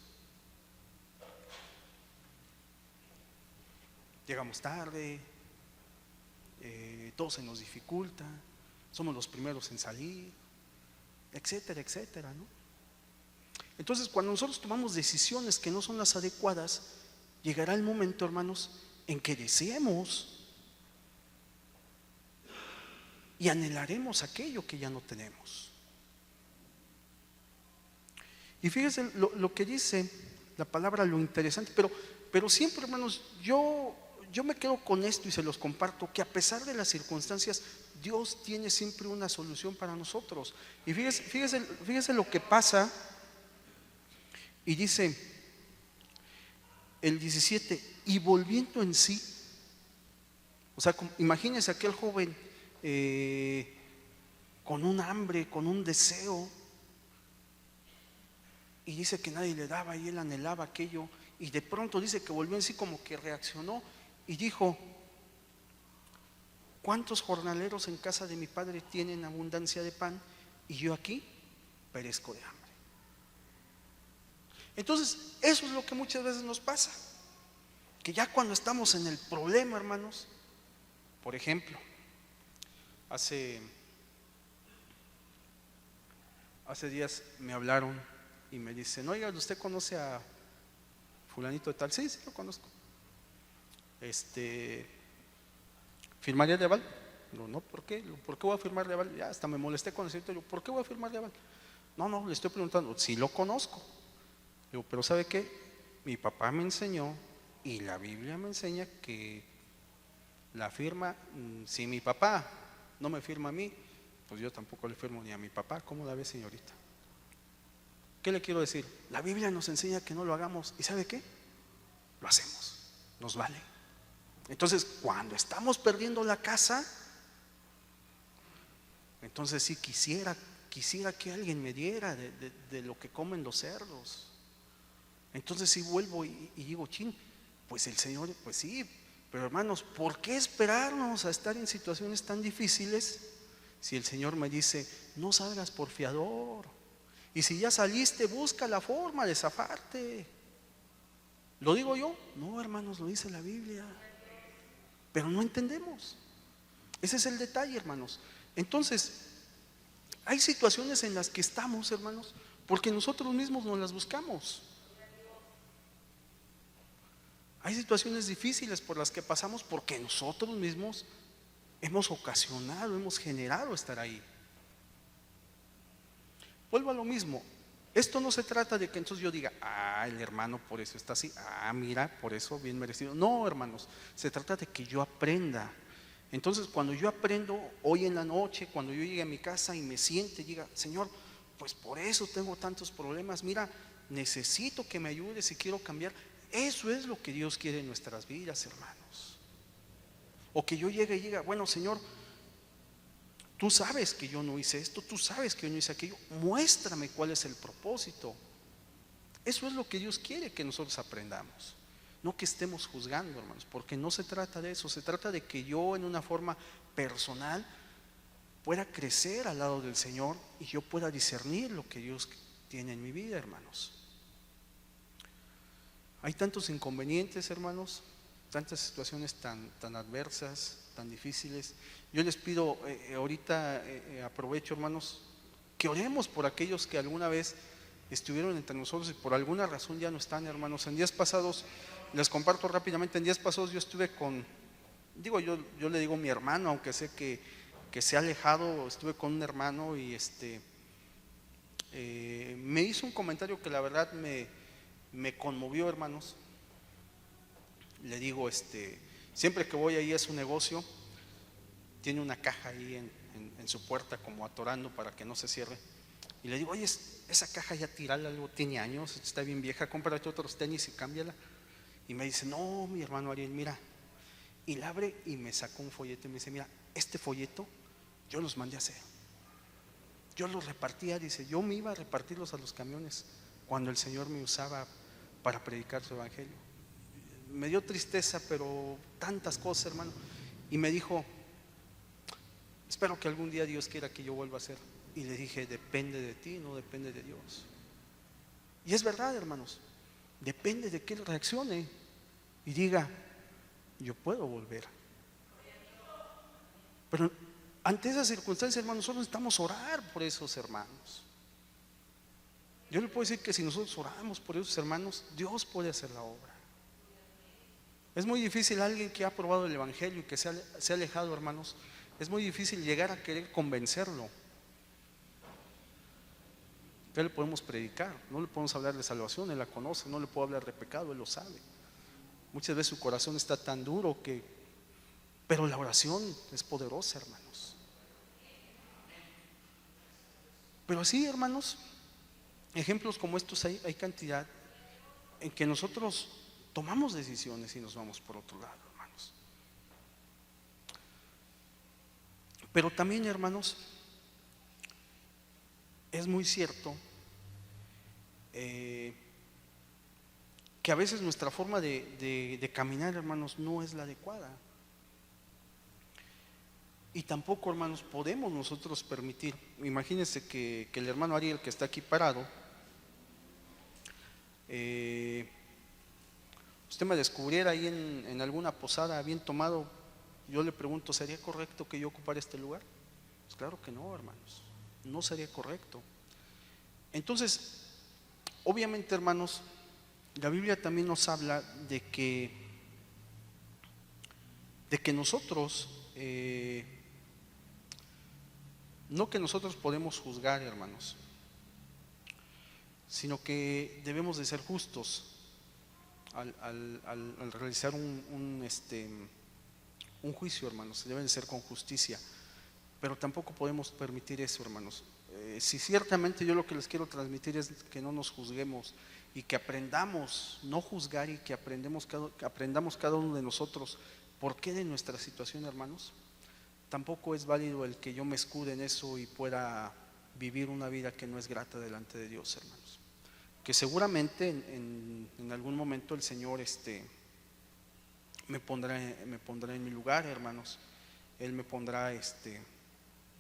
Llegamos tarde, todo se nos dificulta, somos los primeros en salir, etcétera, etcétera, ¿no? Entonces, cuando nosotros tomamos decisiones que no son las adecuadas, llegará el momento, hermanos, en que deseemos y anhelaremos aquello que ya no tenemos. Y fíjense lo que dice la palabra, lo interesante, pero siempre, hermanos, yo me quedo con esto y se los comparto, que a pesar de las circunstancias, Dios tiene siempre una solución para nosotros. Y fíjese lo que pasa, y dice el 17, y volviendo en sí, o sea, imagínense aquel joven con un hambre, con un deseo, y dice que nadie le daba y él anhelaba aquello, y de pronto dice que volvió en sí, como que reaccionó y dijo: ¿cuántos jornaleros en casa de mi padre tienen abundancia de pan y yo aquí perezco de hambre? Entonces, eso es lo que muchas veces nos pasa, que ya cuando estamos en el problema, hermanos, por ejemplo, hace días me hablaron y me dicen: oiga, ¿usted conoce a fulanito de tal? Sí, lo conozco. ¿Firmaría de aval? No, ¿por qué? ¿Por qué voy a firmar de aval? Ya hasta me molesté con el señor. ¿Por qué voy a firmar de aval? No, le estoy preguntando. Sí lo conozco. Digo, pero ¿sabe qué? Mi papá me enseñó y la Biblia me enseña que la firma, si mi papá no me firma a mí, pues yo tampoco le firmo ni a mi papá. ¿Cómo la ve, señorita? ¿Qué le quiero decir? La Biblia nos enseña que no lo hagamos, ¿y sabe qué? Lo hacemos, nos vale. Entonces, cuando estamos perdiendo la casa, entonces sí quisiera que alguien me diera de lo que comen los cerdos. Entonces sí vuelvo y digo: chin, pues el Señor, pues sí, pero hermanos, ¿por qué esperarnos a estar en situaciones tan difíciles si el Señor me dice: no salgas por fiador? Y si ya saliste, busca la forma de zafarte. ¿Lo digo yo? No, hermanos, lo dice la Biblia. Pero no entendemos. Ese es el detalle, hermanos. Entonces, hay situaciones en las que estamos, hermanos, porque nosotros mismos nos las buscamos. Hay situaciones difíciles por las que pasamos porque nosotros mismos hemos ocasionado, hemos generado estar ahí. Vuelvo a lo mismo. Esto no se trata de que entonces yo diga: el hermano por eso está así, mira, por eso bien merecido. No, hermanos, se trata de que yo aprenda. Entonces, cuando yo aprendo hoy en la noche, cuando yo llegue a mi casa y me siente y diga: Señor, pues por eso tengo tantos problemas, mira, necesito que me ayudes y quiero cambiar. Eso es lo que Dios quiere en nuestras vidas, hermanos. O que yo llegue y diga: bueno, Señor, tú sabes que yo no hice esto, tú sabes que yo no hice aquello, muéstrame cuál es el propósito. Eso es lo que Dios quiere que nosotros aprendamos, no que estemos juzgando, hermanos, porque no se trata de eso. Se trata de que yo, en una forma personal, pueda crecer al lado del Señor y yo pueda discernir lo que Dios tiene en mi vida, hermanos. Hay tantos inconvenientes, hermanos, tantas situaciones tan adversas, tan difíciles. Yo les pido ahorita, aprovecho, hermanos, que oremos por aquellos que alguna vez estuvieron entre nosotros y por alguna razón ya no están, hermanos. En días pasados, les comparto rápidamente, en días pasados yo estuve con, yo le digo mi hermano, aunque sé que se ha alejado, estuve con un hermano y me hizo un comentario que la verdad me conmovió, hermanos. Le digo, siempre que voy ahí a su negocio, tiene una caja ahí en su puerta como atorando para que no se cierre. Y le digo: oye, esa caja ya tirala, algo tiene años, está bien vieja, cómprate otros tenis y cámbiala. Y me dice: no, mi hermano Ariel, mira. Y la abre y me sacó un folleto y me dice: mira, este folleto yo los mandé a hacer. Yo los repartía, dice, yo me iba a repartirlos a los camiones cuando el Señor me usaba para predicar su evangelio. Me dio tristeza, pero tantas cosas, hermano. Y me dijo, espero que algún día Dios quiera que yo vuelva a hacer. Y le dije, depende de ti, no depende de Dios. Y es verdad, hermanos, depende de que Él reaccione y diga, yo puedo volver. Pero ante esas circunstancias, hermanos, nosotros necesitamos orar por esos hermanos. Yo le puedo decir que si nosotros oramos por esos hermanos, Dios puede hacer la obra. Es muy difícil alguien que ha probado el evangelio y que se ha alejado, hermanos, es muy difícil llegar a querer convencerlo. ¿Qué le podemos predicar? No le podemos hablar de salvación, Él la conoce. No le puedo hablar de pecado, Él lo sabe. Muchas veces su corazón está tan duro pero la oración es poderosa, hermanos. Pero así, hermanos, ejemplos como estos hay cantidad en que nosotros tomamos decisiones y nos vamos por otro lado, hermanos. Pero también, hermanos, es muy cierto que a veces nuestra forma de caminar, hermanos, no es la adecuada. Y tampoco, hermanos, podemos nosotros permitir. Imagínense que el hermano Ariel, que está aquí parado, usted me descubriera ahí en alguna posada bien tomado. Yo le pregunto, ¿sería correcto que yo ocupara este lugar? Pues claro que no, hermanos, no sería correcto. Entonces, obviamente, hermanos, la Biblia también nos habla de que nosotros, no que nosotros podemos juzgar, hermanos, sino que debemos de ser justos al realizar un juicio, hermanos. Deben de ser con justicia, pero tampoco podemos permitir eso, hermanos. Si ciertamente yo lo que les quiero transmitir es que no nos juzguemos y que aprendamos no juzgar y que aprendamos cada uno de nosotros por qué de nuestra situación, hermanos. Tampoco es válido el que yo me escude en eso y pueda vivir una vida que no es grata delante de Dios, hermanos. Que seguramente en algún momento el Señor me pondrá en mi lugar, hermanos. Él me pondrá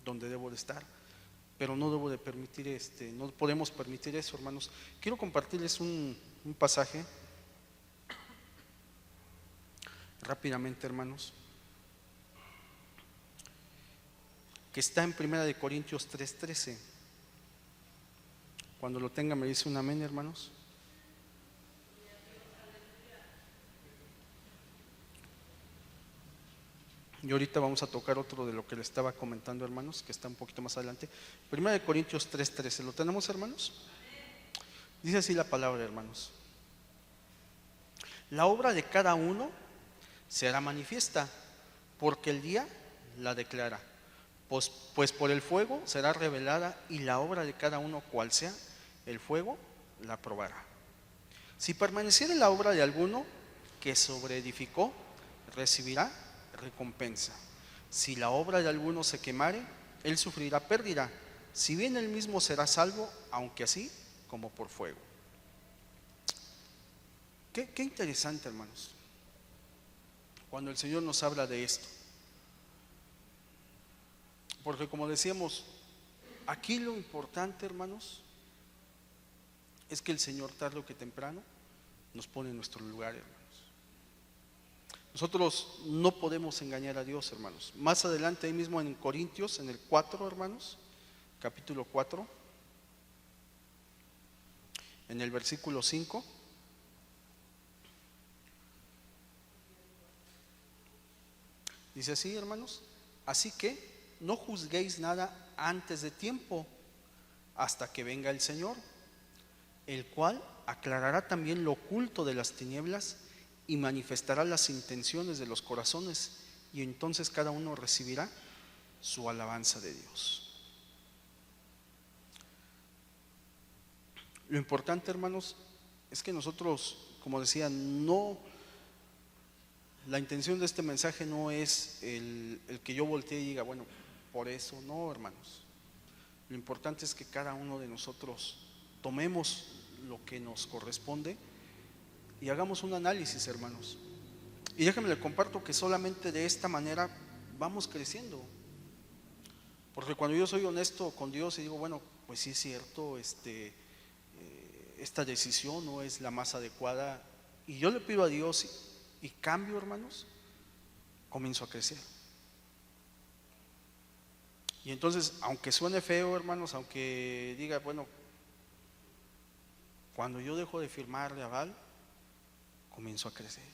donde debo de estar, pero no debo de permitir no podemos permitir eso, hermanos. Quiero compartirles un pasaje rápidamente, hermanos, que está en 1 Corintios 3:13. Cuando lo tenga me dice un amén, hermanos. Y ahorita vamos a tocar otro de lo que le estaba comentando, hermanos, que está un poquito más adelante. 1 Corintios 3:13, ¿lo tenemos, hermanos? Dice así la palabra, hermanos: la obra de cada uno se hará manifiesta, porque el día la declara. Pues por el fuego será revelada, y la obra de cada uno, cual sea, el fuego la probará. Si permaneciere la obra de alguno que sobreedificó, recibirá recompensa. Si la obra de alguno se quemare, él sufrirá pérdida, si bien él mismo será salvo, aunque así como por fuego. Qué interesante, hermanos, cuando el Señor nos habla de esto. Porque como decíamos, aquí lo importante, hermanos, es que el Señor tarde o que temprano nos pone en nuestro lugar, hermanos. Nosotros no podemos engañar a Dios, hermanos. Más adelante, ahí mismo en Corintios, en el 4, hermanos, capítulo 4, en el versículo 5, dice así, hermanos: así que no juzguéis nada antes de tiempo, hasta que venga el Señor, el cual aclarará también lo oculto de las tinieblas y manifestará las intenciones de los corazones, y entonces cada uno recibirá su alabanza de Dios. Lo importante, hermanos, es que nosotros, como decía, no la intención de este mensaje no es el que yo voltee y diga, bueno, por eso, no, hermanos. Lo importante es que cada uno de nosotros tomemos lo que nos corresponde y hagamos un análisis, hermanos. Y déjenme le comparto que solamente de esta manera vamos creciendo. Porque cuando yo soy honesto con Dios y digo, bueno, pues sí es cierto, esta decisión no es la más adecuada, y yo le pido a Dios y cambio, hermanos, comienzo a crecer. Y entonces, aunque suene feo, hermanos, aunque diga, bueno, cuando yo dejo de firmarle aval, comienzo a crecer.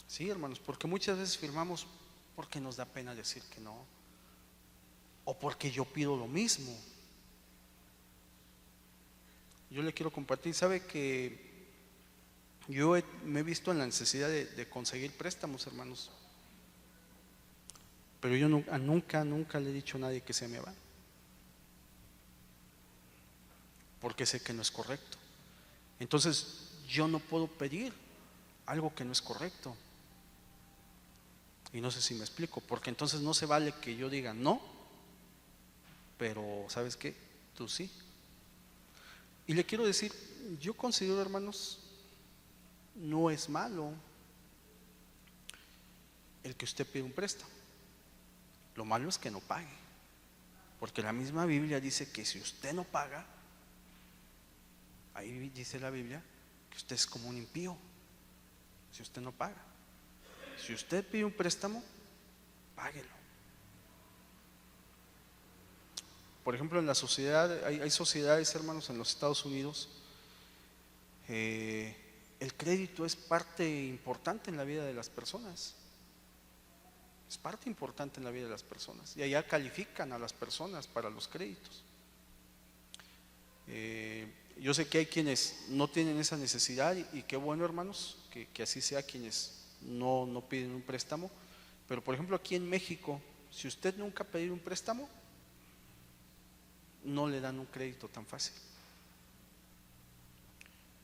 Sí, hermanos, porque muchas veces firmamos porque nos da pena decir que no, o porque yo pido lo mismo. Yo le quiero compartir, sabe que yo me he visto en la necesidad de conseguir préstamos, hermanos, pero yo nunca le he dicho a nadie que se me va, porque sé que no es correcto. Entonces yo no puedo pedir algo que no es correcto. Y no sé si me explico, porque entonces no se vale que yo diga no, pero ¿sabes qué? Tú sí. Y le quiero decir, yo considero, hermanos, no es malo el que usted pida un préstamo. Lo malo es que no pague, porque la misma Biblia dice que si usted no paga, ahí dice la Biblia que usted es como un impío, si usted no paga. Si usted pide un préstamo, páguelo. Por ejemplo, en la sociedad, hay sociedades, hermanos, en los Estados Unidos, el crédito es parte importante en la vida de las personas. Es parte importante en la vida de las personas. Y allá califican a las personas para los créditos. Yo sé que hay quienes no tienen esa necesidad y qué bueno, hermanos, que así sea, quienes no piden un préstamo. Pero por ejemplo aquí en México, si usted nunca ha pedido un préstamo, no le dan un crédito tan fácil.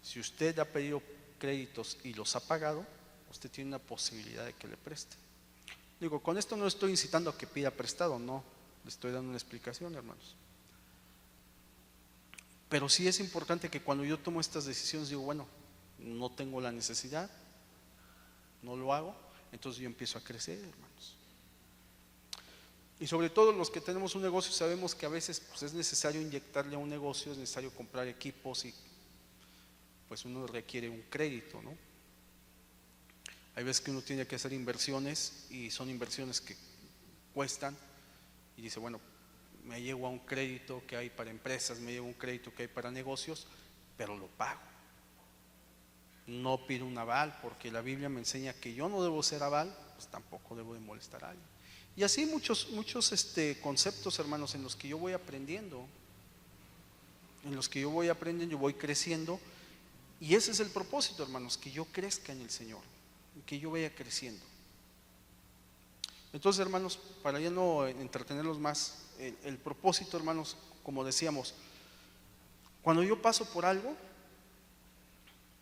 Si usted ha pedido créditos y los ha pagado, usted tiene una posibilidad de que le preste. Digo, con esto no estoy incitando a que pida prestado, no, le estoy dando una explicación, hermanos. Pero sí es importante que cuando yo tomo estas decisiones digo, bueno, no tengo la necesidad, no lo hago, entonces yo empiezo a crecer, hermanos. Y sobre todo los que tenemos un negocio sabemos que a veces pues, es necesario inyectarle a un negocio, es necesario comprar equipos y pues uno requiere un crédito, ¿no? Hay veces que uno tiene que hacer inversiones y son inversiones que cuestan y dice, bueno, me llevo a un crédito que hay para empresas, me llevo a un crédito que hay para negocios, pero lo pago. No pido un aval porque la Biblia me enseña que yo no debo ser aval, pues tampoco debo de molestar a alguien. Y así muchos conceptos, hermanos, en los que yo voy aprendiendo, yo voy creciendo. Y ese es el propósito, hermanos, que yo crezca en el Señor, que yo vaya creciendo. Entonces, hermanos, para ya no entretenerlos más, el propósito, hermanos, como decíamos, cuando yo paso por algo,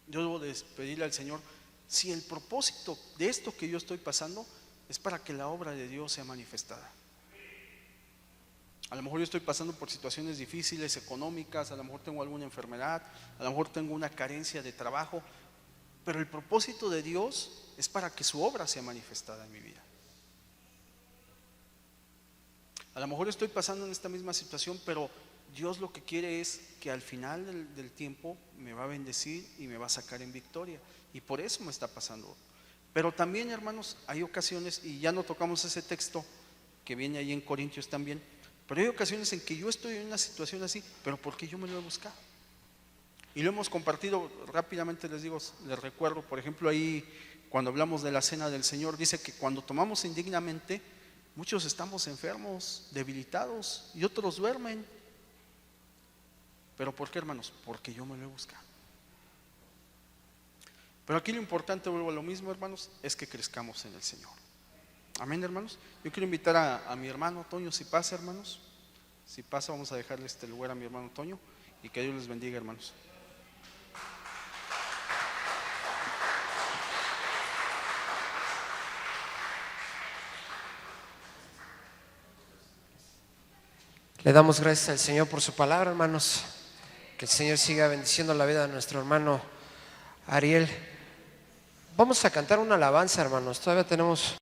yo debo de pedirle al Señor, si el propósito de esto que yo estoy pasando es para que la obra de Dios sea manifestada. A lo mejor yo estoy pasando por situaciones difíciles, económicas, a lo mejor tengo alguna enfermedad, a lo mejor tengo una carencia de trabajo, pero el propósito de Dios es para que su obra sea manifestada en mi vida. A lo mejor estoy pasando en esta misma situación, pero Dios lo que quiere es que al final del tiempo me va a bendecir y me va a sacar en victoria, y por eso me está pasando. Pero también, hermanos, hay ocasiones, y ya no tocamos ese texto que viene ahí en Corintios también, pero hay ocasiones en que yo estoy en una situación así, pero porque yo me lo he buscado. Y lo hemos compartido rápidamente, les digo, les recuerdo, por ejemplo, ahí cuando hablamos de la cena del Señor, dice que cuando tomamos indignamente, muchos estamos enfermos, debilitados, y otros duermen. ¿Pero por qué, hermanos? Porque yo me lo he buscado. Pero aquí lo importante, vuelvo a lo mismo, hermanos, es que crezcamos en el Señor. Amén, hermanos. Yo quiero invitar a mi hermano Toño, si pasa, hermanos. Si pasa, vamos a dejarle este lugar a mi hermano Toño y que Dios les bendiga, hermanos. Le damos gracias al Señor por su palabra, hermanos. Que el Señor siga bendiciendo la vida de nuestro hermano Ariel. Vamos a cantar una alabanza, hermanos. Todavía tenemos